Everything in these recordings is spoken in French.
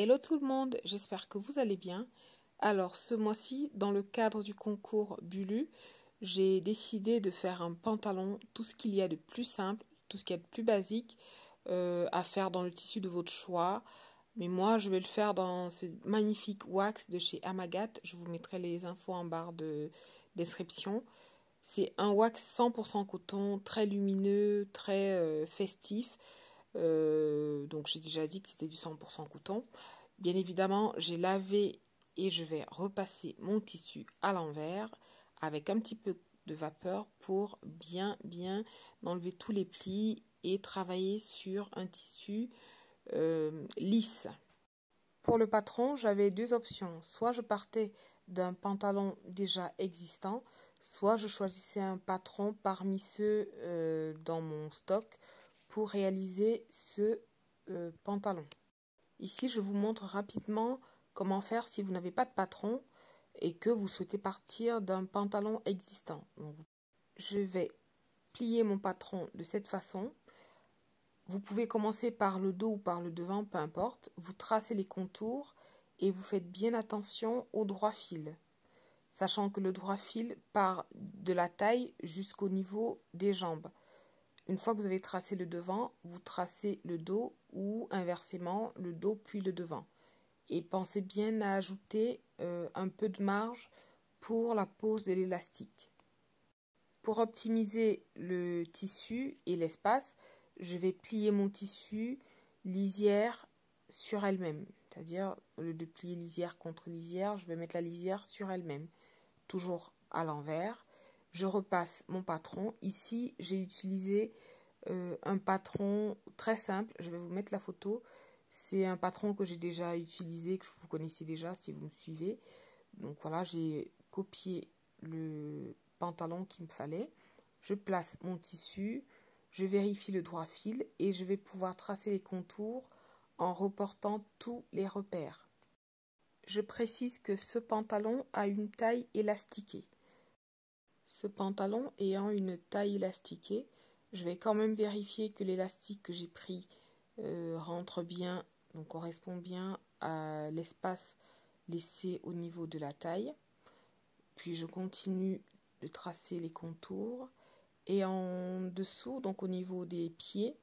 Hello tout le monde, j'espère que vous allez bien. Alors ce mois-ci, dans le cadre du concours Bulu, j'ai décidé de faire un pantalon, tout ce qu'il y a de plus simple, tout ce qu'il y a de plus basique à faire dans le tissu de votre choix. Mais moi, je vais le faire dans ce magnifique wax de chez Amagat. Je vous mettrai les infos en barre de description. C'est un wax 100% coton, très lumineux, très festif. Donc j'ai déjà dit que c'était du 100% coton. Bien évidemment, j'ai lavé et je vais repasser mon tissu à l'envers avec un petit peu de vapeur pour bien enlever tous les plis et travailler sur un tissu lisse. Pour le patron, j'avais deux options. Soit je partais d'un pantalon déjà existant, soit je choisissais un patron parmi ceux dans mon stock pour réaliser ce pantalon. Ici, je vous montre rapidement comment faire si vous n'avez pas de patron et que vous souhaitez partir d'un pantalon existant. Donc, je vais plier mon patron de cette façon. Vous pouvez commencer par le dos ou par le devant, peu importe. Vous tracez les contours et vous faites bien attention au droit fil, sachant que le droit fil part de la taille jusqu'au niveau des jambes. Une fois que vous avez tracé le devant, vous tracez le dos ou inversement le dos puis le devant. Et pensez bien à ajouter un peu de marge pour la pose de l'élastique. Pour optimiser le tissu et l'espace, je vais plier mon tissu lisière sur elle-même. C'est-à-dire, au lieu de plier lisière contre lisière, je vais mettre la lisière sur elle-même. Toujours à l'envers. Je repasse mon patron. Ici, j'ai utilisé un patron très simple. Je vais vous mettre la photo. C'est un patron que j'ai déjà utilisé, que vous connaissez déjà si vous me suivez. Donc voilà, j'ai copié le pantalon qu'il me fallait. Je place mon tissu, je vérifie le droit fil et je vais pouvoir tracer les contours en reportant tous les repères. Je précise que ce pantalon a une taille élastiquée. Ce pantalon ayant une taille élastiquée, je vais quand même vérifier que l'élastique que j'ai pris rentre bien, donc correspond bien à l'espace laissé au niveau de la taille. Puis je continue de tracer les contours. Et en dessous, donc au niveau des pieds,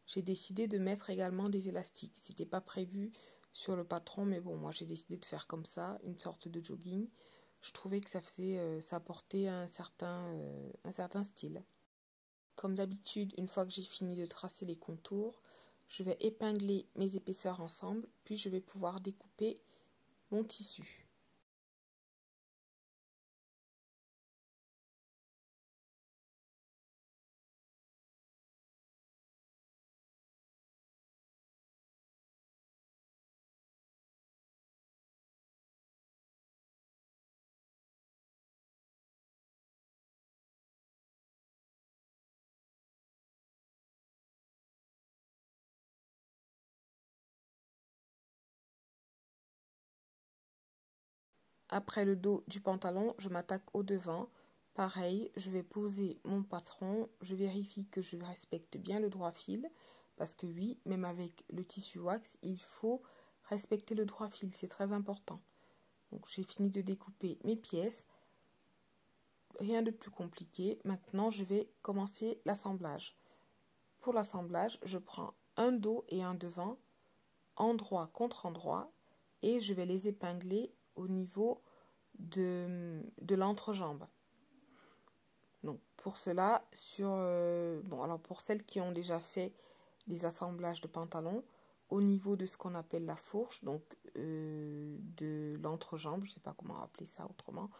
j'ai décidé de mettre également des élastiques. Ce n'était pas prévu sur le patron, mais bon, moi j'ai décidé de faire comme ça, une sorte de jogging. Je trouvais que ça apportait un certain style. Comme d'habitude, une fois que j'ai fini de tracer les contours, je vais épingler mes épaisseurs ensemble, puis je vais pouvoir découper mon tissu. Après le dos du pantalon, je m'attaque au devant. Pareil, je vais poser mon patron. Je vérifie que je respecte bien le droit fil. Parce que oui, même avec le tissu wax, il faut respecter le droit fil. C'est très important. Donc j'ai fini de découper mes pièces. Rien de plus compliqué. Maintenant, je vais commencer l'assemblage. Pour l'assemblage, je prends un dos et un devant, endroit contre endroit, et je vais les épingler au niveau de l'entrejambe. Donc pour cela, alors pour celles qui ont déjà fait des assemblages de pantalons, au niveau de ce qu'on appelle la fourche, donc de l'entrejambe, je ne sais pas comment appeler ça autrement,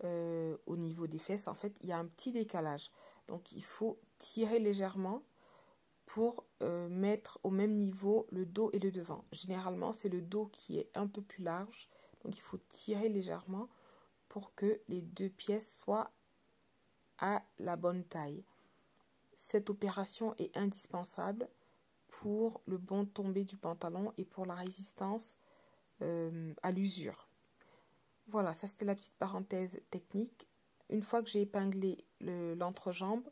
au niveau des fesses, en fait, il y a un petit décalage. Donc il faut tirer légèrement pour mettre au même niveau le dos et le devant. Généralement, c'est le dos qui est un peu plus large, donc il faut tirer légèrement pour que les deux pièces soient à la bonne taille. Cette opération est indispensable pour le bon tombé du pantalon et pour la résistance à l'usure. Voilà, ça c'était la petite parenthèse technique. Une fois que j'ai épinglé l'entrejambe,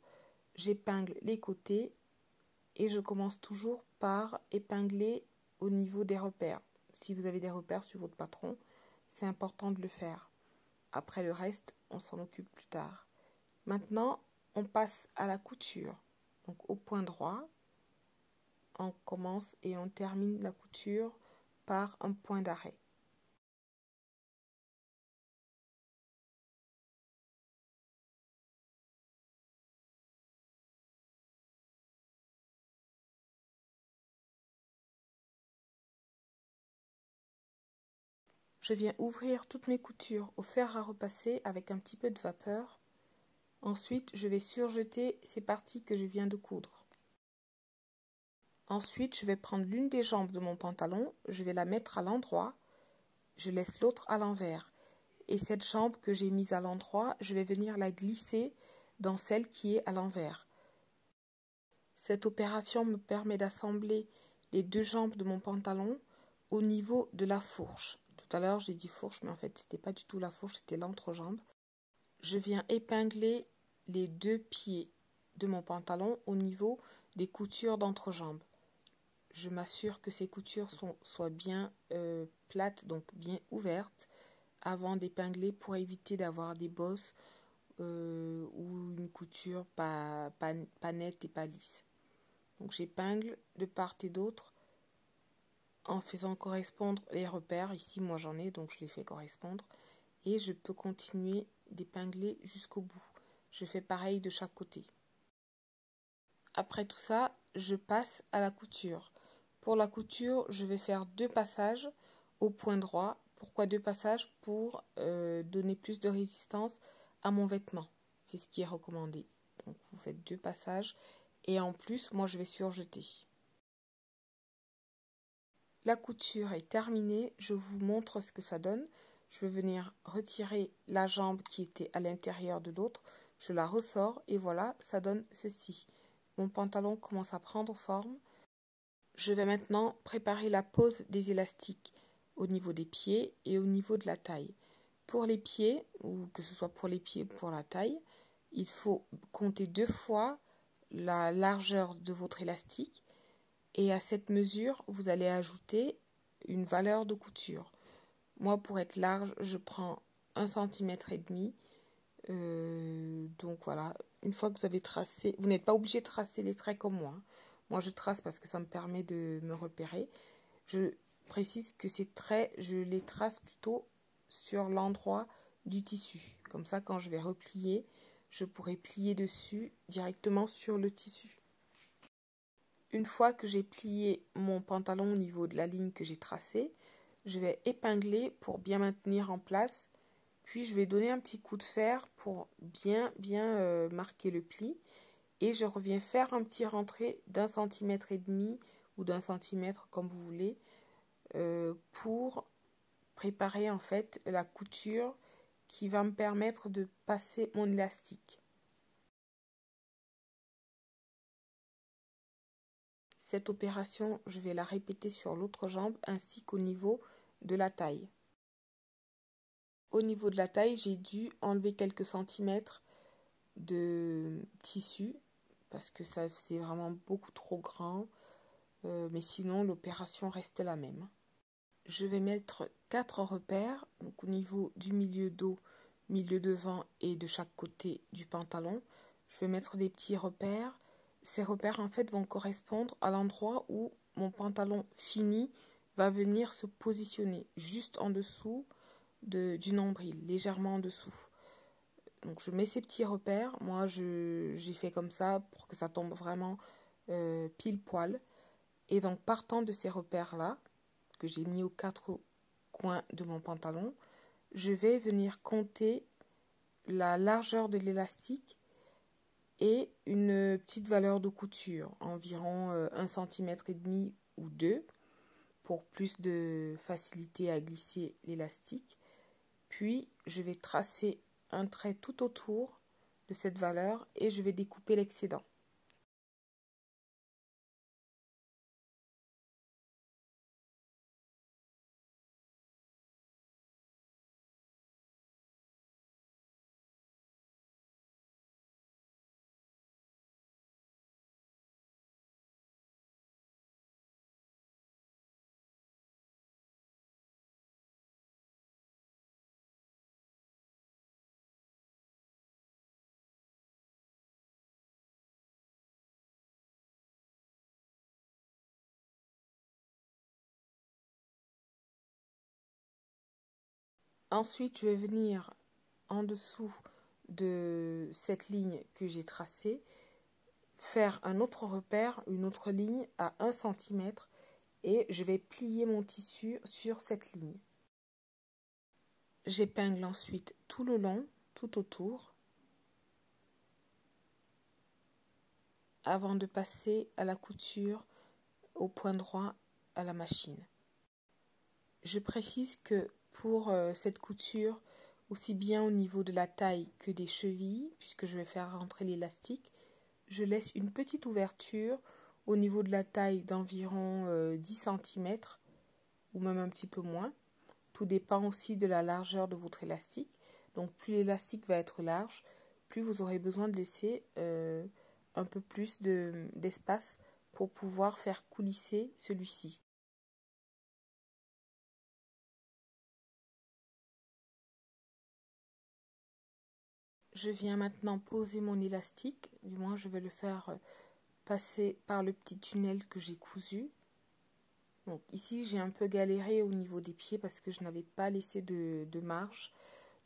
j'épingle les côtés et je commence toujours par épingler au niveau des repères. Si vous avez des repères sur votre patron, c'est important de le faire. Après le reste, on s'en occupe plus tard. Maintenant, on passe à la couture. Donc au point droit, on commence et on termine la couture par un point d'arrêt. Je viens ouvrir toutes mes coutures au fer à repasser avec un petit peu de vapeur. Ensuite, je vais surjeter ces parties que je viens de coudre. Ensuite, je vais prendre l'une des jambes de mon pantalon, je vais la mettre à l'endroit, je laisse l'autre à l'envers. Et cette jambe que j'ai mise à l'endroit, je vais venir la glisser dans celle qui est à l'envers. Cette opération me permet d'assembler les deux jambes de mon pantalon au niveau de la fourche. Tout à l'heure, j'ai dit fourche, mais en fait, ce n'était pas du tout la fourche, c'était l'entrejambe. Je viens épingler les deux pieds de mon pantalon au niveau des coutures d'entrejambe. Je m'assure que ces coutures soient bien plates, donc bien ouvertes, avant d'épingler pour éviter d'avoir des bosses ou une couture pas nette et pas lisse. Donc j'épingle de part et d'autre en faisant correspondre les repères. Ici, moi j'en ai, donc je les fais correspondre. Et je peux continuer d'épingler jusqu'au bout. Je fais pareil de chaque côté. Après tout ça, je passe à la couture. Pour la couture, je vais faire 2 passages au point droit. Pourquoi 2 passages? Pour donner plus de résistance à mon vêtement. C'est ce qui est recommandé. Donc vous faites 2 passages et en plus, moi je vais surjeter. La couture est terminée, je vous montre ce que ça donne. Je vais venir retirer la jambe qui était à l'intérieur de l'autre. Je la ressors et voilà, ça donne ceci. Mon pantalon commence à prendre forme. Je vais maintenant préparer la pose des élastiques au niveau des pieds et au niveau de la taille. Pour les pieds, ou que ce soit pour les pieds ou pour la taille, il faut compter 2 fois la largeur de votre élastique. Et à cette mesure, vous allez ajouter une valeur de couture. Moi, pour être large, je prends 1,5 cm. Donc voilà, une fois que vous avez tracé, vous n'êtes pas obligé de tracer les traits comme moi. Moi, je trace parce que ça me permet de me repérer. Je précise que ces traits, je les trace plutôt sur l'endroit du tissu. Comme ça, quand je vais replier, je pourrai plier dessus directement sur le tissu. Une fois que j'ai plié mon pantalon au niveau de la ligne que j'ai tracée, je vais épingler pour bien maintenir en place. Puis je vais donner un petit coup de fer pour bien marquer le pli. Et je reviens faire un petit rentré d'1,5 cm ou d'1 cm comme vous voulez pour préparer en fait la couture qui va me permettre de passer mon élastique. Cette opération, je vais la répéter sur l'autre jambe ainsi qu'au niveau de la taille. Au niveau de la taille, j'ai dû enlever quelques centimètres de tissu parce que ça c'est vraiment beaucoup trop grand. Mais sinon, l'opération reste la même. Je vais mettre 4 repères donc au niveau du milieu dos, milieu devant et de chaque côté du pantalon. Je vais mettre des petits repères. Ces repères en fait vont correspondre à l'endroit où mon pantalon fini va venir se positionner juste en dessous du nombril, légèrement en dessous. Donc je mets ces petits repères, moi j'ai fait comme ça pour que ça tombe vraiment pile poil. Et donc partant de ces repères là que j'ai mis aux 4 coins de mon pantalon, je vais venir compter la largeur de l'élastique et une petite valeur de couture, environ 1,5 cm ou 2 pour plus de facilité à glisser l'élastique. Puis je vais tracer un trait tout autour de cette valeur et je vais découper l'excédent. Ensuite, je vais venir en dessous de cette ligne que j'ai tracée, faire un autre repère, une autre ligne à 1 cm et je vais plier mon tissu sur cette ligne. J'épingle ensuite tout le long, tout autour, avant de passer à la couture au point droit à la machine. Je précise que pour cette couture, aussi bien au niveau de la taille que des chevilles, puisque je vais faire rentrer l'élastique, je laisse une petite ouverture au niveau de la taille d'environ 10 cm ou même un petit peu moins. Tout dépend aussi de la largeur de votre élastique. Donc plus l'élastique va être large, plus vous aurez besoin de laisser un peu plus d'espace pour pouvoir faire coulisser celui-ci. Je viens maintenant poser mon élastique, du moins je vais le faire passer par le petit tunnel que j'ai cousu. Donc ici j'ai un peu galéré au niveau des pieds parce que je n'avais pas laissé de marge.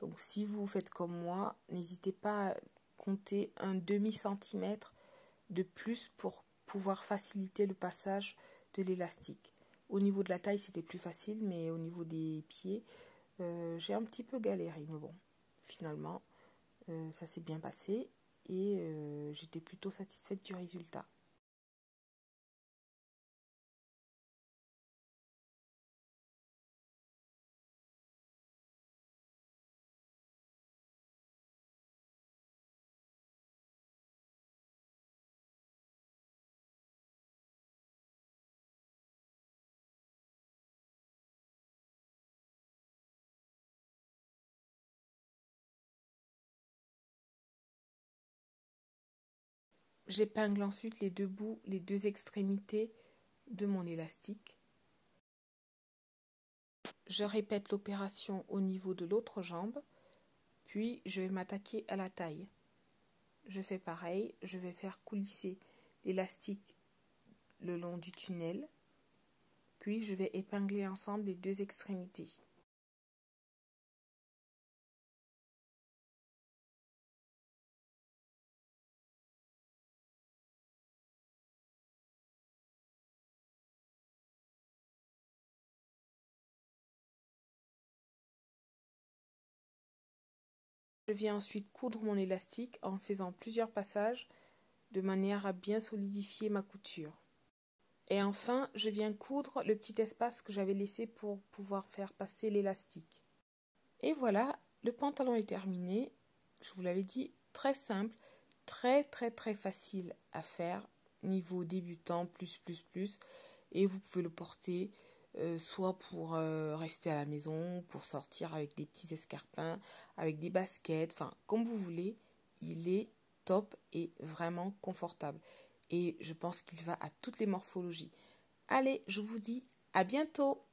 Donc si vous faites comme moi, n'hésitez pas à compter un demi-centimètre de plus pour pouvoir faciliter le passage de l'élastique. Au niveau de la taille c'était plus facile, mais au niveau des pieds j'ai un petit peu galéré. Mais bon, finalement ça s'est bien passé et j'étais plutôt satisfaite du résultat. J'épingle ensuite les deux bouts, les deux extrémités de mon élastique. Je répète l'opération au niveau de l'autre jambe, puis je vais m'attaquer à la taille. Je fais pareil, je vais faire coulisser l'élastique le long du tunnel, puis je vais épingler ensemble les deux extrémités. Je viens ensuite coudre mon élastique en faisant plusieurs passages de manière à bien solidifier ma couture. Et enfin, je viens coudre le petit espace que j'avais laissé pour pouvoir faire passer l'élastique. Et voilà, le pantalon est terminé. Je vous l'avais dit, très simple, très facile à faire, niveau débutant, plus. Et vous pouvez le porter soit pour rester à la maison, pour sortir avec des petits escarpins, avec des baskets, enfin comme vous voulez. Il est top et vraiment confortable. Et je pense qu'il va à toutes les morphologies. Allez, je vous dis à bientôt!